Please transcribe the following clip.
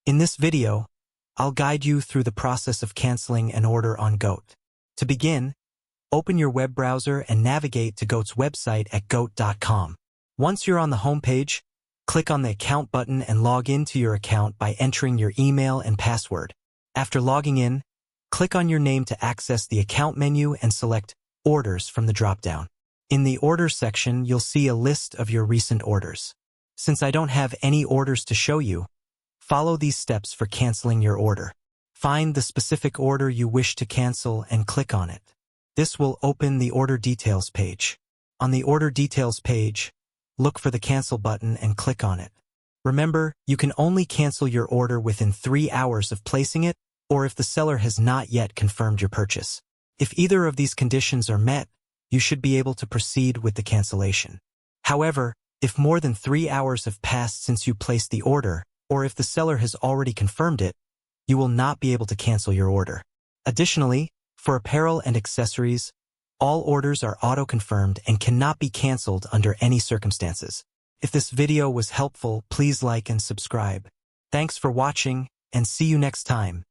In this video, I'll guide you through the process of canceling an order on Goat. To begin, open your web browser and navigate to Goat's website at goat.com. Once you're on the homepage, click on the Account button and log into your account by entering your email and password. After logging in, click on your name to access the Account menu and select Orders from the drop-down. In the Orders section, you'll see a list of your recent orders. Since I don't have any orders to show you, follow these steps for canceling your order. Find the specific order you wish to cancel and click on it. This will open the Order Details page. On the Order Details page, look for the Cancel button and click on it. Remember, you can only cancel your order within 3 hours of placing it, or if the seller has not yet confirmed your purchase. If either of these conditions are met, you should be able to proceed with the cancellation. However, if more than 3 hours have passed since you placed the order, or if the seller has already confirmed it, you will not be able to cancel your order. Additionally, for apparel and accessories, all orders are auto-confirmed and cannot be canceled under any circumstances. If this video was helpful, please like and subscribe. Thanks for watching, and see you next time.